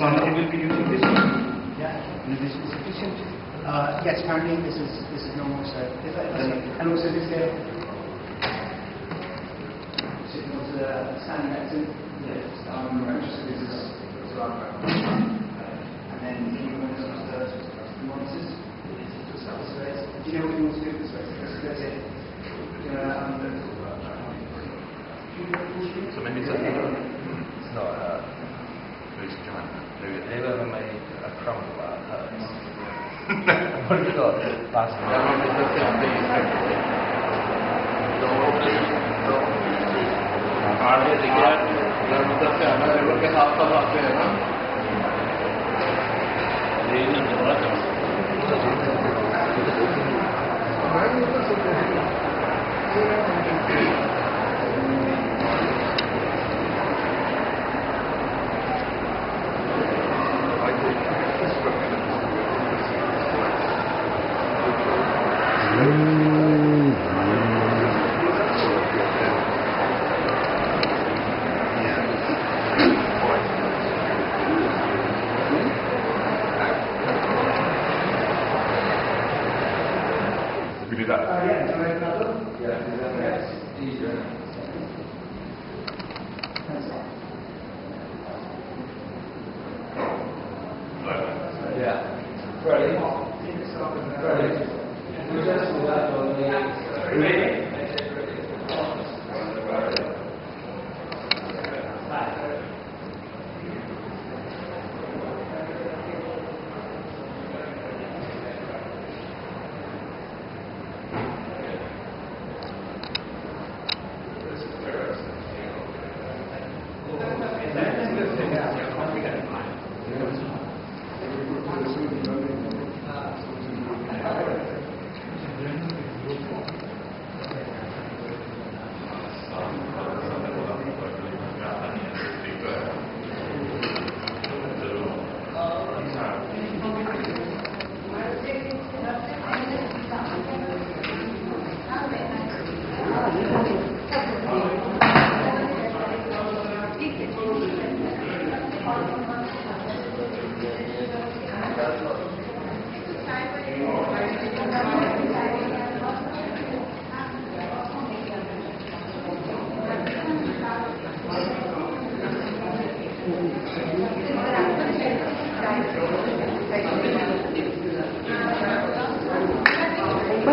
Swami will be using this one? Yeah. Is this sufficient? Yes, currently this is normal, so and also this here. Standing accent. Yes. This is and then the nuances. Do you know what you want to do with this space? That's it. So maybe it's not loose joint. They've ever made a crumble out of hers. What have you got? We do that.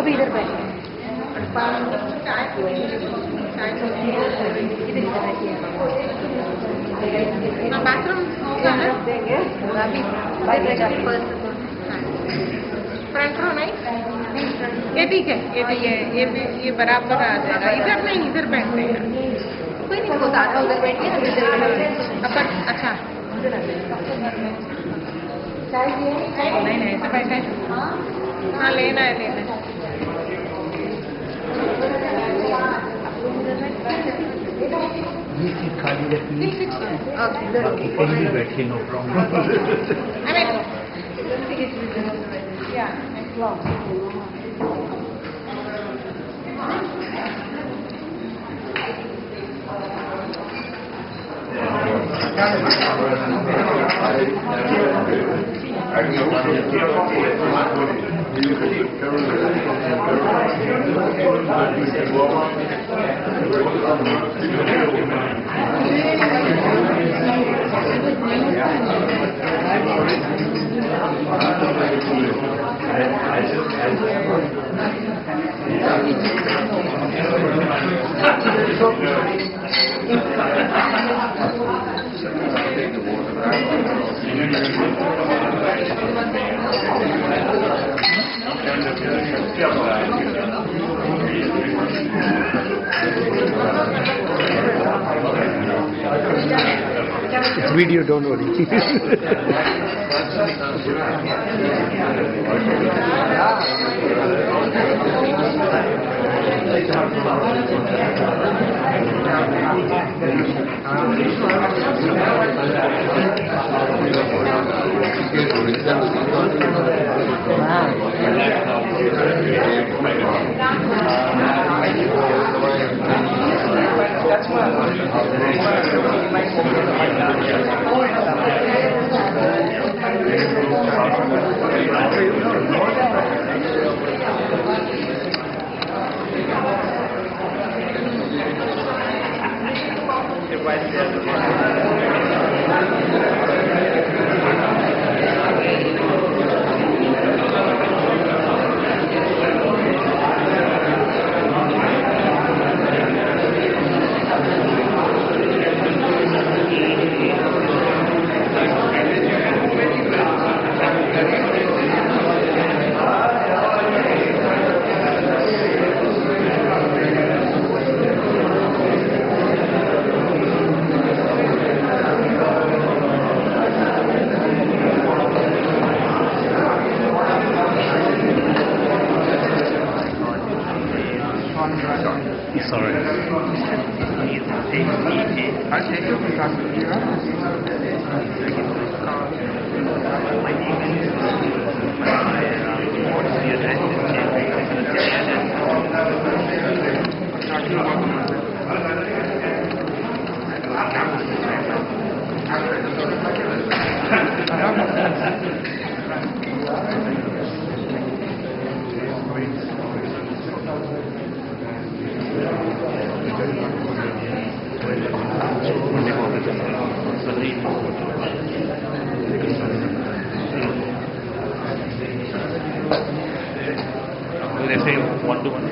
भी इधर बैठे bathroom होगा ना front row नहीं ये ठीक है ये बराबर आ जाएगा इधर नहीं इधर बैठते हैं कोई नहीं होता उधर बैठिए अपन अच्छा नहीं ऐसे बैठे हाँ लेना है ये सीट खाली रहती है कहीं भी बैठिए no problem It's video, don't worry. That's Sorry. They say one-to-one.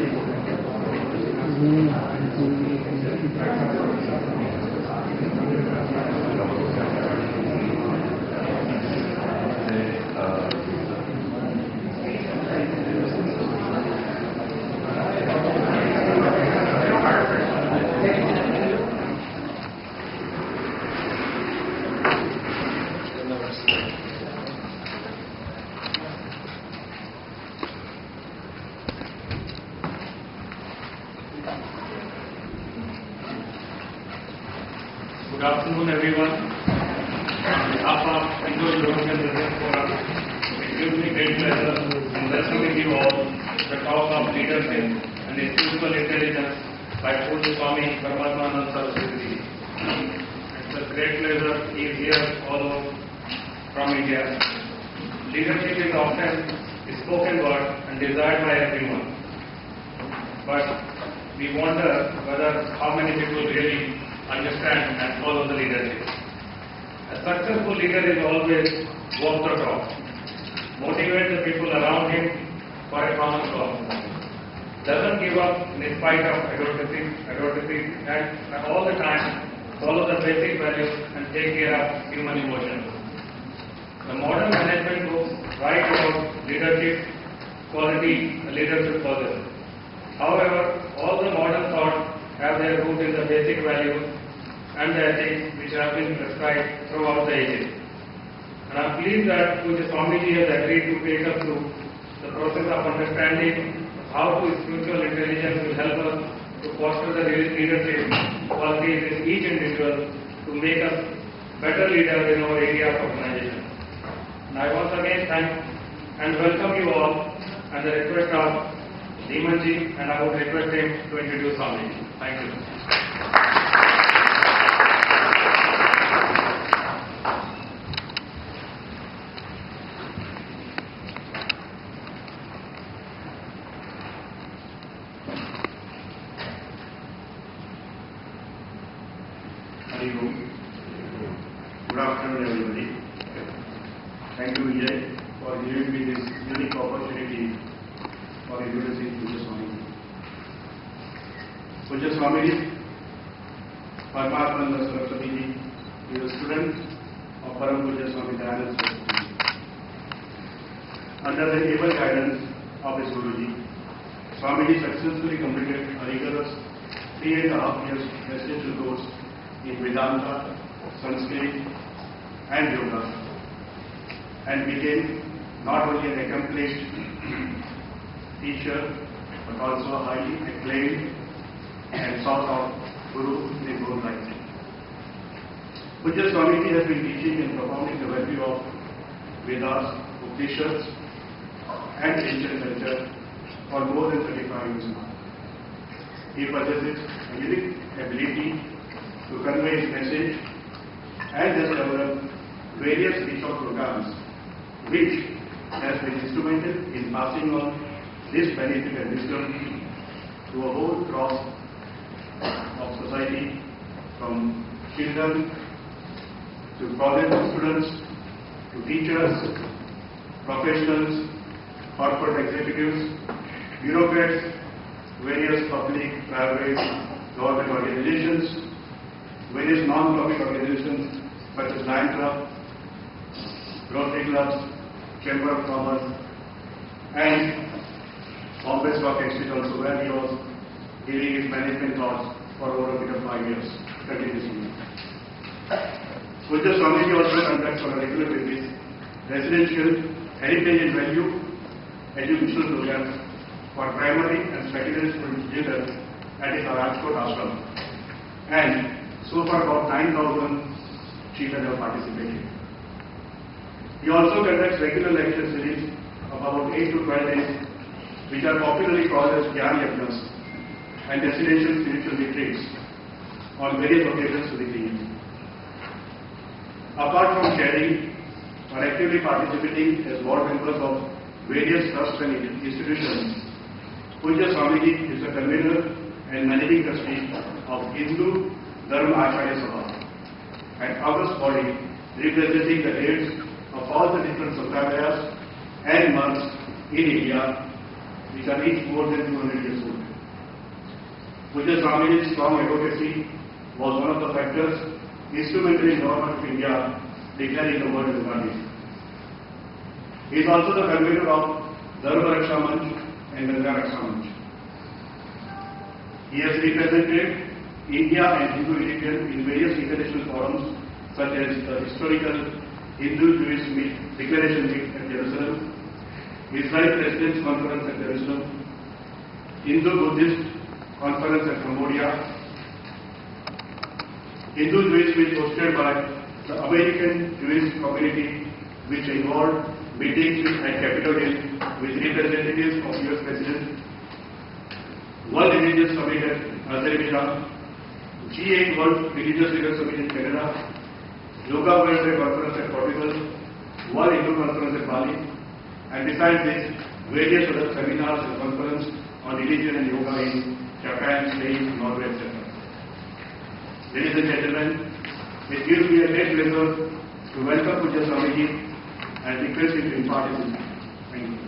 Good afternoon, everyone. On behalf of Indo-European Business Forum, it gives me great pleasure in welcoming you all to the talk of leadership and spiritual intelligence by swami Paramatmananda Saraswati. It's a great pleasure he is here all over from India. Leadership is often a spoken word and desired by everyone. But we wonder whether how many people really understand and follow the leadership. A successful leader is always walk the talk, motivate the people around him for a common cause, doesn't give up in spite of adversity, and all the time follow the basic values and take care of human emotions. The modern management books write about leadership quality, leadership possess. However, all the modern thoughts have their root in the basic values and the ethics which have been prescribed throughout the ages. And I am pleased that Swamiji has agreed to take us through the process of understanding how spiritual intelligence will help us to foster the leadership qualities in each individual to make us better leaders in our area of organization. And I once again thank and welcome you all and the request of Deemanji, and I would request him to introduce Swamiji. Thank you. Good afternoon, everybody. Thank you, Vijay, for giving me this unique opportunity for introducing Pujya Swami. Pujya Swami, Paramatmananda Saraswati ji, is a student of Param Pujya Swami Dayananda Saraswati. Under the able guidance of his Guruji, Swamiji successfully completed a rigorous 3.5 years residential course in Vedanta, Sanskrit and Yoga, and became not only an accomplished teacher but also a highly acclaimed and sought out guru in his own right. Pujya Swamiji has been teaching and performing the value of Vedas, Upanishads and ancient culture for more than 35 years now. He possesses a unique ability to convey his message and has developed various teaching programs which has been instrumental in passing on this benefit and wisdom to a whole cross of society, from children to college students to teachers, professionals, corporate executives, bureaucrats, various public, private, government organizations, various non-profit organizations such as Lion Club, Rotary Clubs, Chamber of Commerce, and Bombay Stock Exchange also, where he was giving his management thoughts for over a period of 5 years continuously. Pujya Swamiji also conducts on a regular basis residential heritage and value educational programs for primary and secondary school children at his Rajkot ashram, and so far about 9,000 children have participated. He also conducts regular lecture series of about 8 to 12 days, which are popularly called as Gyan Yajnas and residential spiritual retreats on various occasions to the field. Apart from sharing or actively participating as board members of various trusts and institutions, Pujya Swamiji is the convener and managing trustee of Hindu Dharma Acharya Sabha, an august body representing the heads of all the different sampradayas and monks in India, which are each more than 200 years old. Pujya Swamiji's strong advocacy was one of the factors instrumental in government of India declaring the word Islamic. He is also the convener of Dharma Raksha Manch and Ganga Raksha Manch. He has represented India and Hindu religion in various international forums such as the historical Hindu-Jewish Declaration Meet at Jerusalem, Israel President's Conference at Jerusalem, Hindu-Buddhist Conference at Cambodia, Hindu-Jewish Meet hosted by the American Jewish community, which involved meetings at Capitol Hill with representatives of US President, World Religious Summit at Azerbaijan, G8 World Religious Leaders Summit in Canada, Yoga World Day Conference at Portugal, World Hindu Conference at Bali, and besides this, various other seminars and conferences on religion and yoga in Japan, Spain, Norway, etc. Ladies and gentlemen, it gives me a great pleasure to welcome Pujya Swamiji and request him to impart his wisdom. Thank you.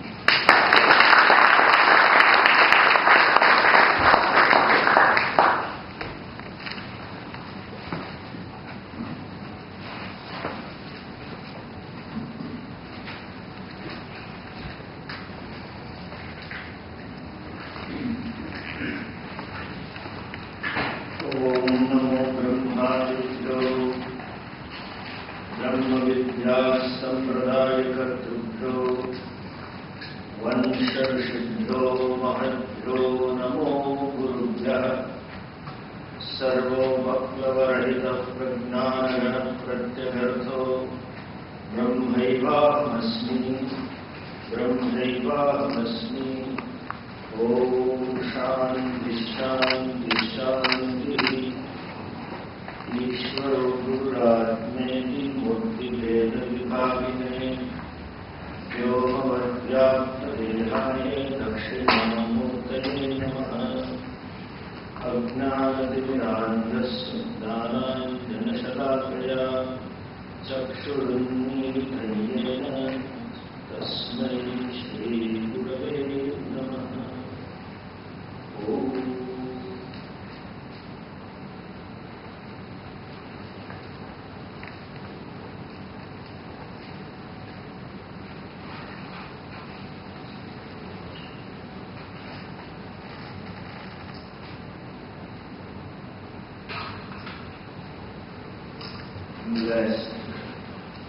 Blessed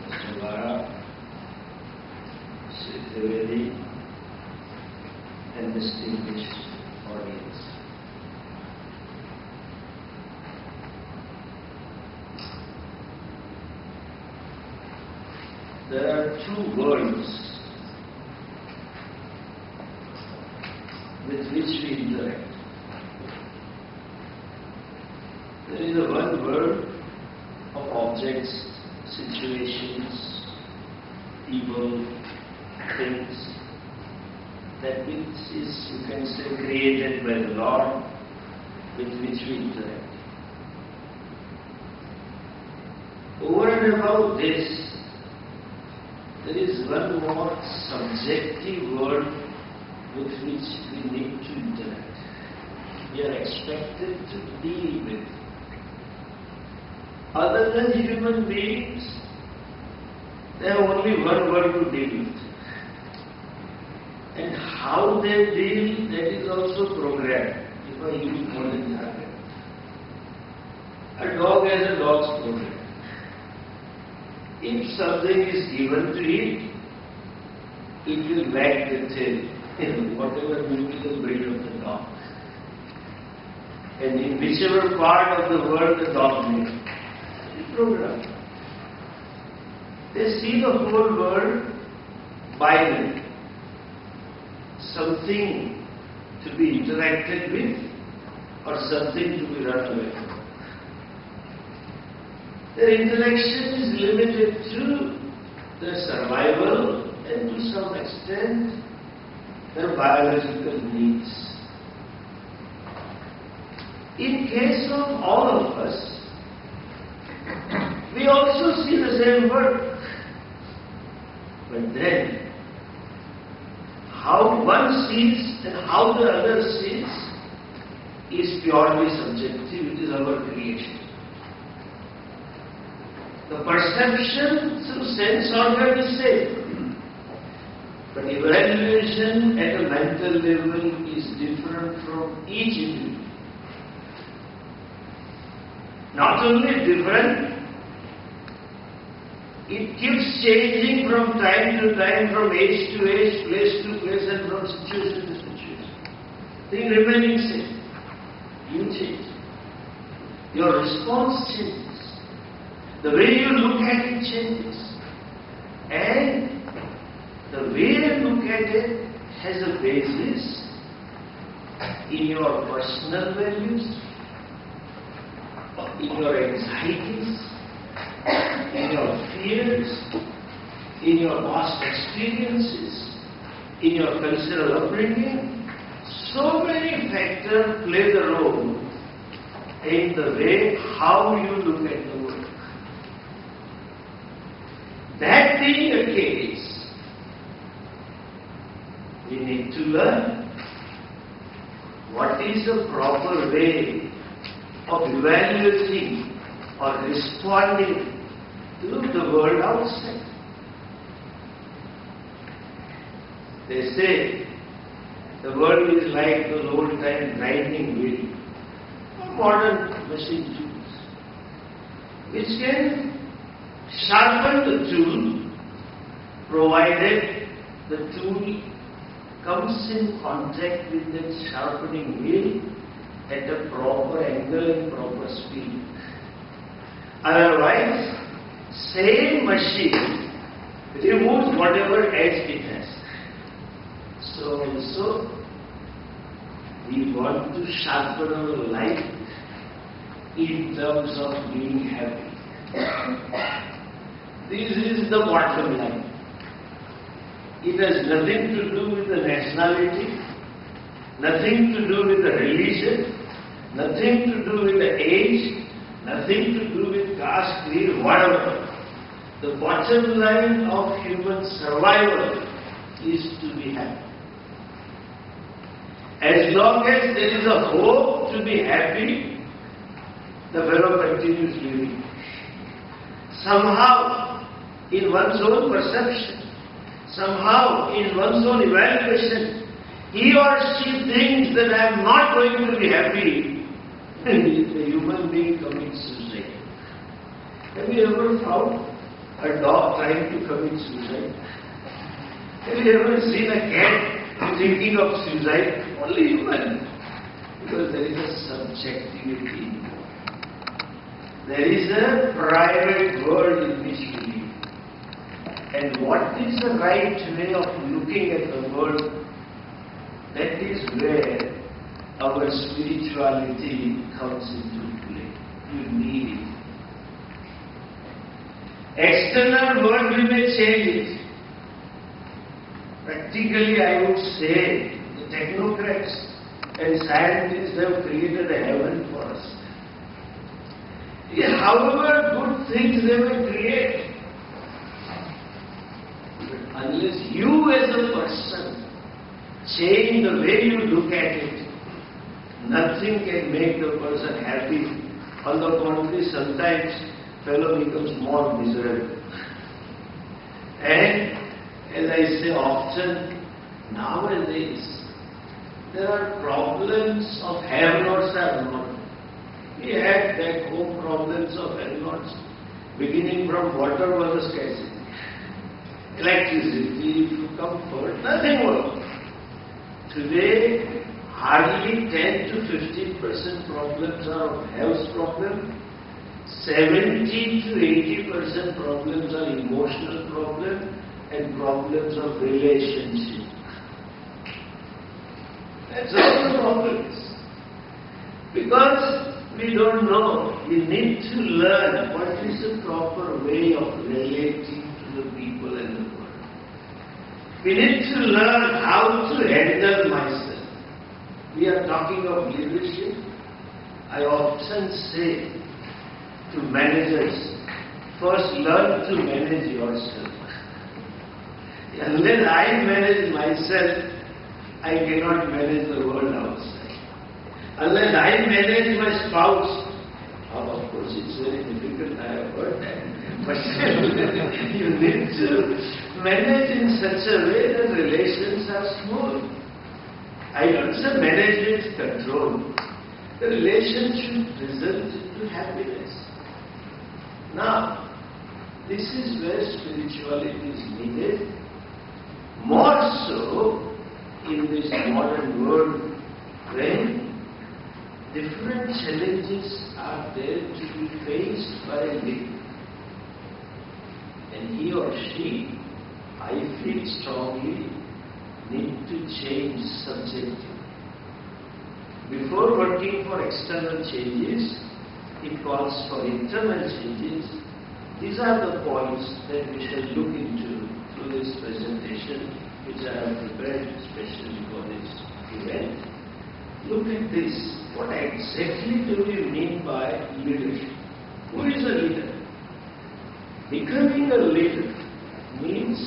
Mr. Vara, Sri Trivedi, and distinguished audience. There are two words with which we interact. There is a one word of objects, situations, people, things, that which is, you can say, created by the Lord, with which we interact. Over and above this, there is one more subjective word with which we need to interact. We are expected to deal with. Other than human beings, they have only one word to deal with. And how they deal, that is also programmed, if I use modern jargon. A dog has a dog's program. If something is given to it, it will wag the tail. whatever will be the breed of the dog. And in whichever part of the world the dog lives, the program. They see the whole world binary, something to be interacted with or something to be run away from. Their interaction is limited to their survival and to some extent their biological needs. In case of all of us, we also see the same world. But then, how one sees and how the other sees is purely subjective. It is our creation. The perception through sense organ is same. But evaluation at a mental level is different from each individual. Not only different, it keeps changing from time to time, from age to age, place to place, and from situation to situation. Thing remaining same. You change. Your response changes. The way you look at it changes. And the way you look at it has a basis in your personal values, in your anxieties, in your fears, in your past experiences, in your cultural upbringing. So many factors play the role in the way how you look at the world. That being the case, we need to learn what is the proper way of evaluating or responding to the world outside. They say the world is like those old-time grinding wheel, or modern machine tools, which can sharpen the tool, provided the tool comes in contact with that sharpening wheel at a proper angle and proper speed. Otherwise, same machine removes whatever edge it has. So also, we want to sharpen our life in terms of being happy. This is the bottom line. It has nothing to do with the nationality, nothing to do with the religion, nothing to do with the age, nothing to do with caste, creed, whatever. The bottom line of human survival is to be happy. As long as there is a hope to be happy, the fellow continues living. Somehow, in one's own perception, somehow in one's own evaluation, he or she thinks that I am not going to be happy, and the human being commits suicide. Have you ever found a dog trying to commit suicide? Have you ever seen a cat thinking of suicide? Only human. Because there is a subjectivity. There is a private world in which we live. And what is the right way of looking at the world? That is where our spirituality comes into play. You need it. External world we may change it. Practically I would say the technocrats and scientists have created a heaven for us. However good things they may create, but unless you as a person change the way you look at it, nothing can make the person happy. On the contrary, sometimes fellow becomes more miserable. And as I say often, nowadays there are problems of have-nots and have-nots. We had back home problems of have-nots, beginning from water was a scarcity, electricity, comfort, nothing was. Today, hardly 10 to 15% problems are of health problem. 70 to 80% problems are emotional problems and problems of relationship. That's all the problem is. Because we don't know, we need to learn what is the proper way of relating to the people and the world. We need to learn how to handle myself. We are talking of leadership. I often say to managers, first learn to manage yourself. Unless I manage myself, I cannot manage the world outside. Unless I manage my spouse, of course it's very difficult, I have heard that. But you need to manage in such a way that relations are smooth. I don't say manage with control. The relationship should result into happiness. Now, this is where spirituality is needed, more so in this modern world when different challenges are there to be faced by a leader. And he or she, I feel strongly, need to change subjectively. Before working for external changes, it calls for internal changes. These are the points that we shall look into through this presentation, which I have prepared especially for this event. Look at this. What exactly do we mean by leadership? Who is a leader? Becoming a leader means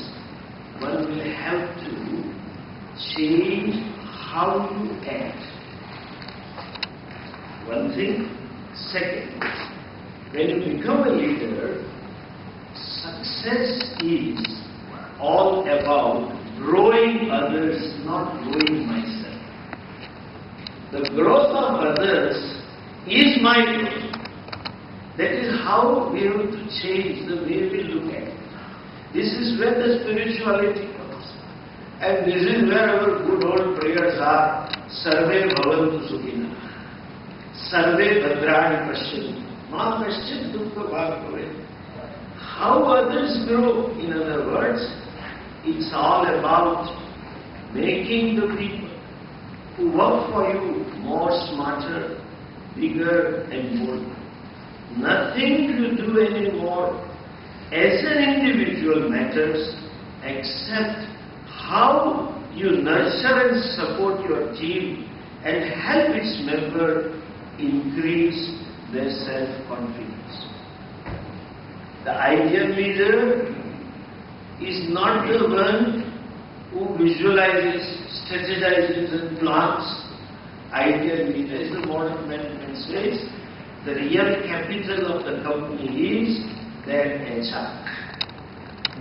one will have to change how you act. One thing. Second, when you become a leader, success is all about growing others, not growing myself. The growth of others is my growth. That is how we have to change the way we look at it. This is where the spirituality comes. And this is where our good old prayers are. Sarve bhavantu sukhina. Sarve bhadrani pashyantu. Ma pashyantu dukha bhagavate. How others grow, in other words, it's all about making the people who work for you more smarter, bigger and bolder. Nothing to do anymore as an individual matters except how you nurture and support your team and help its member increase their self-confidence. The ideal leader is not the one who visualizes, strategizes and plans. Ideal leader, as the modern management says, the real capital of the company is their HR.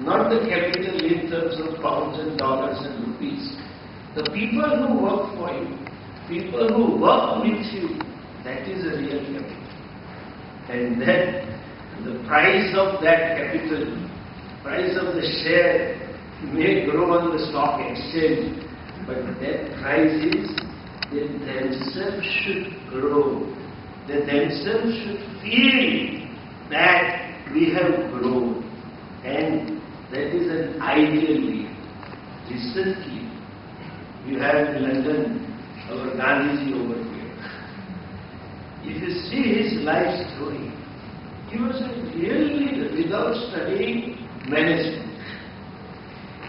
Not the capital in terms of pounds and dollars and rupees. The people who work for you, people who work with you, that is a real capital. And then the price of that capital, price of the share may grow on the stock exchange, but that price is they themselves should grow. They themselves should feel that we have grown. And that is an ideal leader. Recently, you have in London our Gandhiji over here. If you see his life story, he was a real leader without studying management.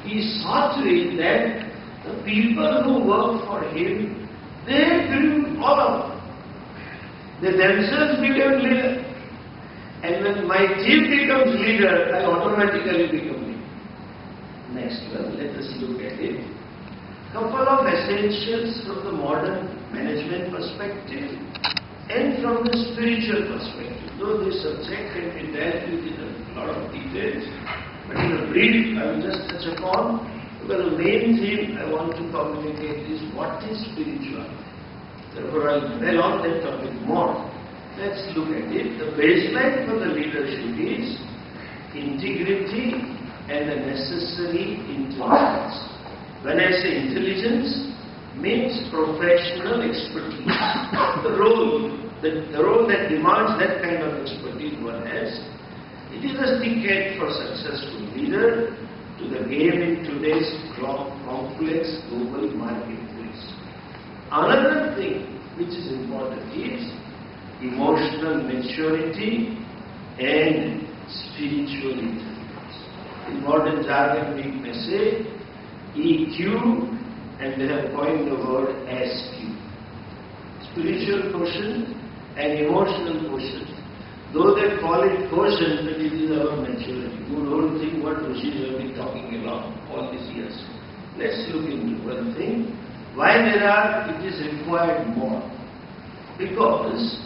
He saw to it that the people who work for him, they grew all of them. They themselves became leader. And when my team becomes leader, I automatically become leader. Next one, let us look at it. Couple of essentials from the modern management perspective and from the spiritual perspective. Though this subject can be dealt with in a lot of details, but in a brief, I will just touch upon, because the main theme I want to communicate is what is spirituality. Therefore, I will dwell on that topic more. Let's look at it. The baseline for the leadership is integrity and the necessary intelligence. When I say intelligence, means professional expertise. The role that demands that kind of expertise one has. It is a ticket for successful leader to the game in today's complex global marketplace. Another thing which is important is emotional maturity and spiritual intelligence. In modern jargon we may say EQ, and they have coined the word SQ. Spiritual quotient and emotional quotient. Though they call it quotient, but it is our maturity. You don't think what Rishis have been talking about all these years. Let's look into one thing. Why it is required more? Because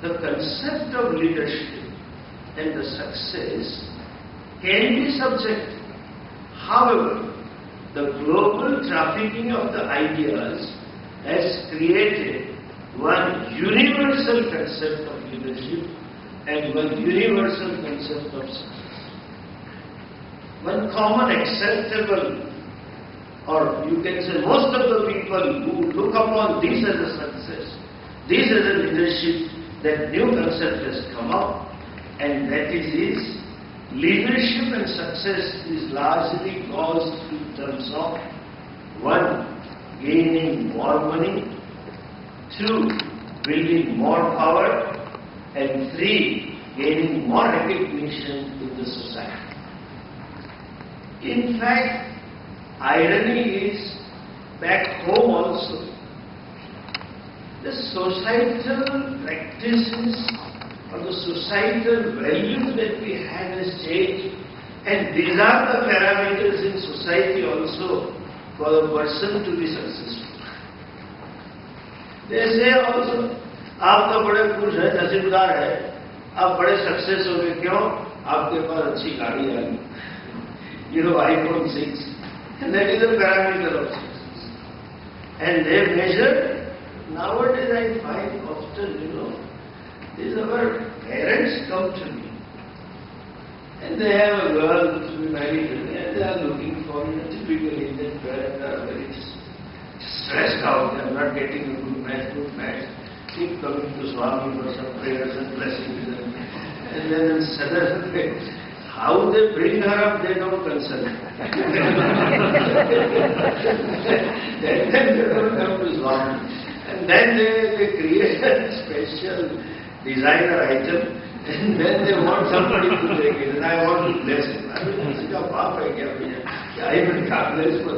the concept of leadership and the success can be subjective. However, the global trafficking of the ideas has created one universal concept of leadership and one universal concept of success. One common acceptable, or you can say most of the people who look upon this as a success, this as a leadership, that new concept has come up, and that is leadership and success is largely caused in terms of 1. Gaining more money, 2. Building more power, and 3. Gaining more recognition in the society. In fact, irony is back home also. The societal practices or the societal values that we have has changed, and these are the parameters in society also for the person to be successful. They say also, आप तो बड़े खुश हैं, नसीबदार है, आप बड़े success हो गए, क्यों? आपके पास अच्छी गाड़ी आ गई, you know, iPhone 6, and that is a parameter of success. And they measure. Nowadays I find often, these our parents come to me, and they have a girl to be married, and they are looking for a typical Indian parents are very stressed out. They are not getting a good match. Keep coming to Swami for some prayers and blessings, and then suddenly, how they bring her up, they don't consult. Then they don't come to Swami. And then they create a special designer item, and then they want somebody to take it, and I want to bless him. I mean, इसका बाप है क्या भैया? क्या ही मैं bless for